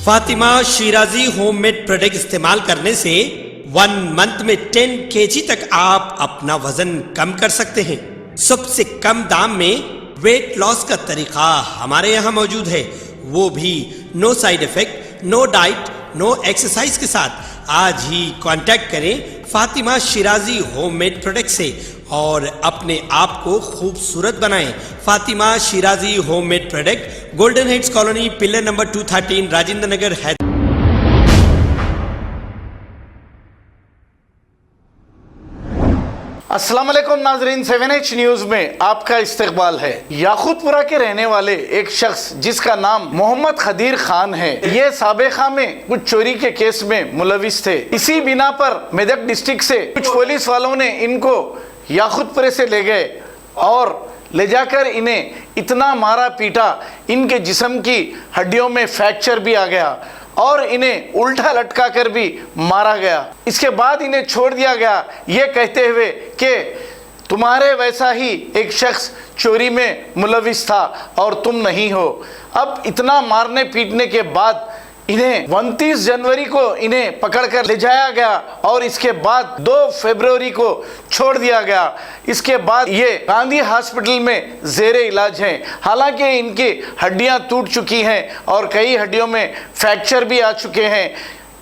Fatima Shirazi homemade product इस्तेमाल करने से 1 मंथ में 10 kg तक आप अपना वजन कम कर सकते हैं। सबसे कम दाम में वेट लॉस का तरीका हमारे यहाँ मौजूद है, वो भी no side effect, no diet, no exercise के साथ। आज ही कांटेक्ट करें फातिमा शिराजी होममेड प्रोडक्ट से और अपने आप को खूबसूरत बनाएं। Fatima Shirazi homemade product, golden heads colony, pillar number 213, Rajendra Nagar, Hyderabad. अस्सलाम वालेकुम नाजरीन, 7H न्यूज़ में आपका इस्तकबाल है। याकूतपुरा के रहने वाले एक शख्स जिसका नाम मोहम्मद खदीर खान है, ये साबिका में कुछ चोरी के केस में मुलविस थे। इसी बिना पर मेदक डिस्ट्रिक्ट से कुछ पुलिस वालों ने इनको याकूतपुरे से ले गए और ले जाकर इन्हें इतना मारा पीटा, इनके जिस्म की हड्डियों में फ्रैक्चर भी आ गया और इन्हें उल्टा लटका कर भी मारा गया। इसके बाद इन्हें छोड़ दिया गया ये कहते हुए कि तुम्हारे वैसा ही एक शख्स चोरी में मुलविस था और तुम नहीं हो। अब इतना मारने पीटने के बाद इन्हें 29 जनवरी को इन्हें पकड़कर ले जाया गया और इसके बाद 2 फरवरी को छोड़ दिया गया। इसके बाद ये गांधी हॉस्पिटल में जेरे इलाज हैं। हालांकि इनकी हड्डियां टूट चुकी हैं और कई हड्डियों में फ्रैक्चर भी आ चुके हैं।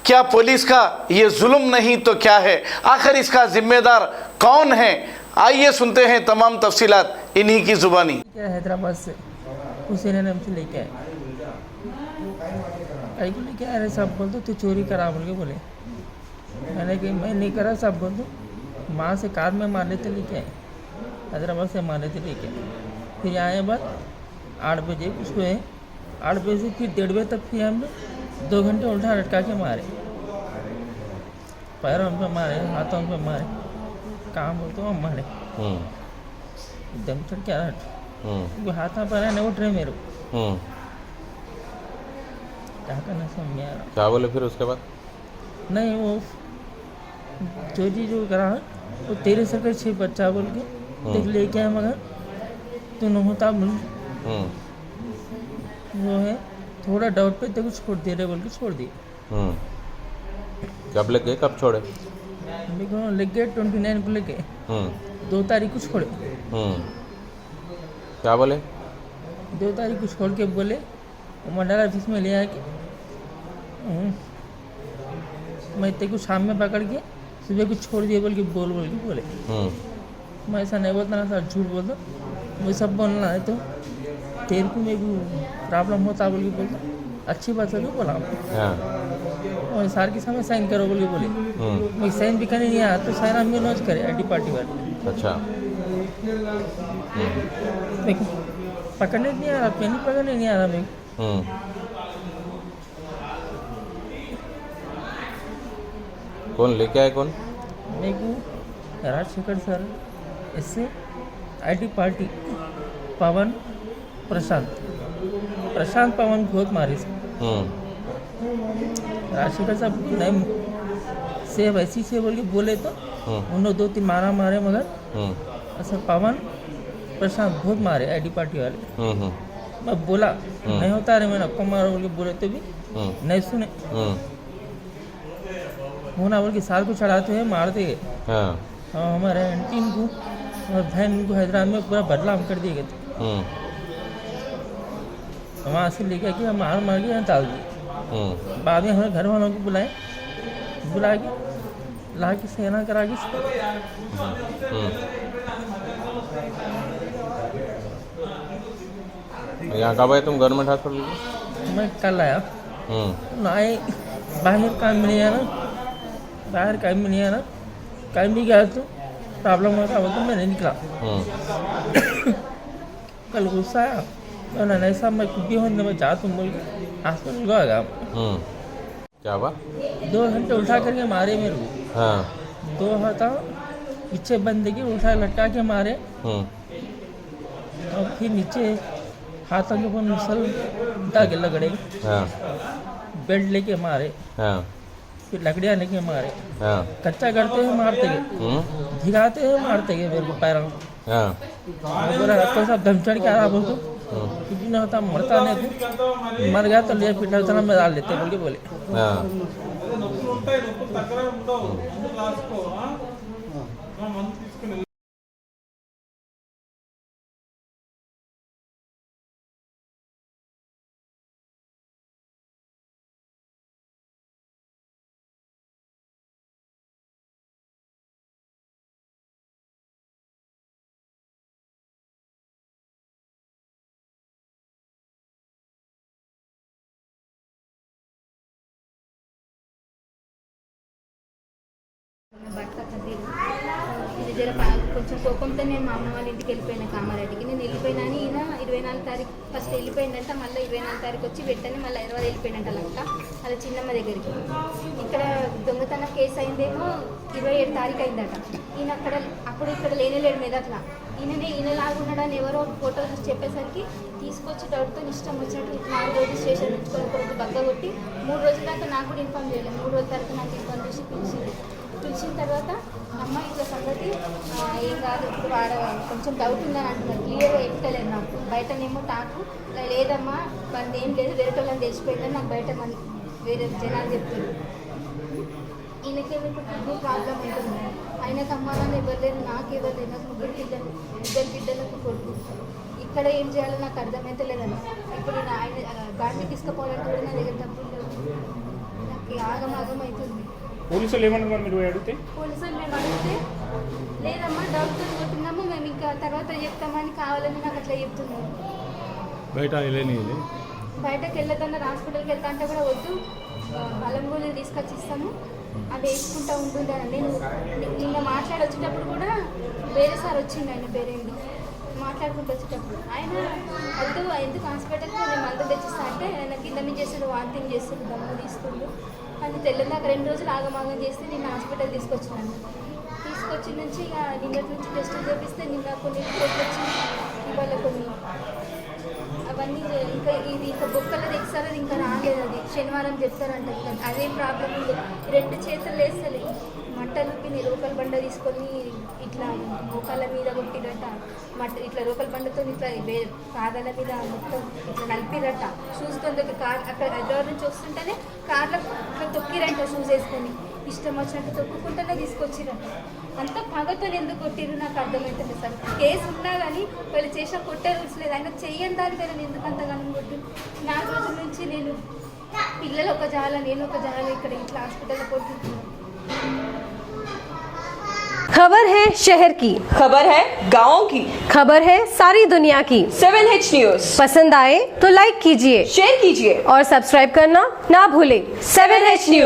क्या पुलिस का ये जुल्म नहीं तो क्या है? आखिर इसका जिम्मेदार कौन है? आइए सुनते हैं तमाम तफसीलात इन्हीं की जुबानी। हैदराबाद से हुसैन नाम से लेके आए, कहीं को लेके आ रहे, सब बोल दो तू चोरी करा बोल के बोले। मैंने कही मैं नहीं करा, सब बोल दो माँ से कार में मार लेते लेके आए, हैदराबाद से मार लेते लेके आए। फिर आए बाद 8 बजे कुछ हुए, 8 बजे से फिर 1:30 बजे तक फिर हम 2 घंटे उल्टा लटका के मारे, पैरों पे मारे, हाथों पे मारे, काम बोलते हम मारे एकदम चढ़ के हट हाथ पर नहीं उठ रहे मेरे को। क्या करना समझ में आ रहा। क्या बोले फिर उसके बाद? नहीं वो चोरी जो करा है वो तेरे सर का 6 बच्चा बोल के देख लेके आए, मगर तू न होता बोल वो है थोड़ा डाउट पे तेरे को छोड़ दे रहे बोल के छोड़ दिए। कब लग गए, कब छोड़े? देखो लग गए 29 को लेके 2 तारीख को छोड़े। क्या बोले? 2 तारीख को छोड़ के बोले मंडल ऑफिस में ले आके मैं तेरे को शाम में पकड़ के सुबह को छोड़ दिए बोल के बोले। मैं ऐसा नहीं बोलता ना सर, झूठ बोलता, मुझे सब बोलना है तो तेरे को मेरे को प्रॉब्लम होता बोल के बोलता, अच्छी बात है बोला। और सर के सामने साइन करो बोल के बोले, मैं साइन भी करने नहीं आया तो साइन हम नोच करे आईडी पार्टी वाले। अच्छा पकड़ने नहीं आ रहा, पेन पकड़ने नहीं आ रहा मेरे। कौन लेके आए? कौन? मेरे को राजशेखर सर, इससे आईटी पार्टी पवन प्रशांत पवन बहुत मारे से। राजशेखर साहब नहीं से वैसी से बोल के बोले तो उन्होंने 2-3 मारे मगर ऐसा पवन प्रशांत बहुत मारे आईडी पार्टी वाले। मैं बोला नहीं होता रे, मैंने आपको मारो बोल के बोले तो भी नहीं सुने। होना बोल के साल को चढ़ाते हैं मारते गए। हमारे आंटी को और बहन को हैदराबाद में पूरा बदला हम कर दिए गए थे। वहाँ से लेकर के हम मार के यहाँ डाल दिए। बाद में हमारे घर वालों को बुला के ला के सेना करा के यहाँ कब आए तुम गवर्नमेंट हॉस्पिटल? मैं कल आया। आए बाहर काम में नहीं आना, काम भी गया तो प्रॉब्लम होता वो तो मैं नहीं निकला। कल गुस्सा आया तो नहीं साहब मैं कुछ भी होने मैं जा तुम बोल के हॉस्पिटल को आ गया। क्या हुआ? 2 घंटे उठा करके मारे मेरे को। 2 हाथा पीछे बंदे के उठा लटका के मारे और फिर नीचे हाथों के ऊपर मुसल उठा के लगड़े, बेल्ट लेके मारे, फिर लकड़ियाँ लेके मारे। कच्चा करते हैं मारते गए, धिगाते हैं मारते गए मेरे को पैरों। बोला तो सब धमचड़ के आ रहा बोल कुछ भी ना होता, मरता नहीं तू, मर गया तो ले पिटा था मैं डाल लेते बोल के बोले। हाँ। భర్త ఖదీర్ ఇది జర కొంచెం కోపంతో నేను మా అమ్మ వాళ్ళ ఇంటికి వెళ్ళిపోయినా కామారెడ్డికి. నేను వెళ్ళిపోయినా అని ఈయన 24 తారీఖు ఫస్ట్ వెళ్ళిపోయిందంట, మళ్ళీ 24 తారీఖు వచ్చి వెంటనే మళ్ళీ హైదరాబాద్ వెళ్ళిపోయినంట లక్క అలా చిన్నమ్మ దగ్గరికి. ఇక్కడ దొంగతన కేసు అయిందేమో 27 తారీఖు అయిందట. ఈయన అక్కడ అప్పుడు ఇక్కడ లేనేలేడు మెదక్లా. ఈయనలాగున్నాడని ఎవరో ఫోటో చూసి చెప్పేసరికి తీసుకొచ్చి డౌట్తో ఇష్టం వచ్చినట్టు 4 రోజులు స్టేషన్ ఉంచుకొని ఒక రోజు బగ్గ కొట్టి 3 రోజుల దాకా నాకు కూడా ఇన్ఫామ్ చేయలేదు. 3 రోజుల తర్వాత నాకు ఇన్ఫామ్ చేసి పిలిచిన తర్వాత అమ్మ ఇట్లా సంగతి ఏం కాదు, ఇప్పుడు వాడ కొంచెం డౌట్ ఉందని అంటున్నారు, క్లియర్గా చెప్తలేదు నాకు. బయటనేమో టాకు లేదమ్మా వాళ్ళది ఏం లేదు, వేరే వాళ్ళని తెలిసిపోయిందని నాకు బయట వేరే జనాలు చెప్తున్నారు. ఈయనకేమో ఇప్పుడు కిడ్నీ ప్రాబ్లం ఉంటుంది, ఆయనకు అమ్మాలని ఎవరు లేదు, నాకు ఎవరు లేదు, నాకు 2 బిడ్డలకు కొడుకు. ఇక్కడ ఏం చేయాలో నాకు అర్థమైతే లేదన్న. ఇప్పుడు ఆయన గాడిని తీసుకుపోవాలంటే కూడా నా దగ్గర డబ్బులు లేవు, నాకు ఆగమాగం అవుతుంది. పోలీసులు ఏమన్నారు మీరు అడిగితే? పోలీసులు మేము అడిగితే లేదమ్మా డౌట్తో కొట్టినాము, మేము ఇంకా తర్వాత చెప్తామని కావాలని నాకు అట్లా చెప్తున్నారు. బయటకు వెళ్ళదన్నారు, హాస్పిటల్కి వెళ్తా అంటే కూడా వద్దు, బలం గోళీలు తీసుకొచ్చి ఇస్తాము అది వేసుకుంటూ ఉంటుంది అని. నేను నిన్న మాట్లాడొచ్చేటప్పుడు కూడా వేరే సార్ వచ్చింది, ఆయన పేరేంటి మాట్లాడుకుంటూ వచ్చేటప్పుడు ఆయన వద్దు ఎందుకు హాస్పిటల్కి నేను మందు తెచ్చిస్తా అంటే ఆయన కింద మీద చేస్తాడు, వాంతింగ్ చేస్తాడు, దమ్ము తీసుకుంటూ అది తెల్లదాకా 2 రోజులు ఆగమాగం చేస్తే నిన్న హాస్పిటల్ తీసుకొచ్చినాను. తీసుకొచ్చి నుంచి ఇక నిన్నటి నుంచి టెస్టులు చేపిస్తే నిన్న కొన్ని రిపోర్ట్లు వచ్చి ఇవాళ కొన్ని అవన్నీ ఇంకా ఇది ఇంకా బొక్కలది ఎక్సారది ఇంకా రాలేదు, అది శనివారం చెప్తారంట. అదేం ప్రాబ్లం ఉంది, 2 చేతులు వేస్తలే మంటలుకి రోకల్ బండ తీసుకొని ఇట్లా మోకాళ్ళ మీద కొట్టిరట, ఇట్లా రోకల్ బండతో ఇట్లా పాదాల మీద మొత్తం ఇట్లా నలిపిరట. షూస్తో కార్ అక్కడ హైదరాబాద్ నుంచి వస్తుంటేనే కార్లో ఇట్లా తొక్కిరంట, షూస్ వేసుకొని ఇష్టం వచ్చినట్టు తొక్కుకుంటేనే తీసుకొచ్చిరంట. అంత పగతో ఎందుకు కొట్టిరు నాకు అర్థమవుతుంది సార్. కేసు ఉన్నా కానీ వాళ్ళు చేసిన కొట్టే రూల్స్ లేదు, ఆయన చెయ్యని దాని మీద ఎందుకు అంతగానం కొట్టిరు. 4 రోజుల నుంచి నేను పిల్లలు ఒక జాల నేను ఒక జాల ఇక్కడ ఇట్లా హాస్పిటల్లో కొట్టుకుంటున్నాను. खबर है शहर की, खबर है गाँव की, खबर है सारी दुनिया की। 7H न्यूज पसंद आए तो लाइक कीजिए, शेयर कीजिए और सब्सक्राइब करना ना भूलें। 7H news.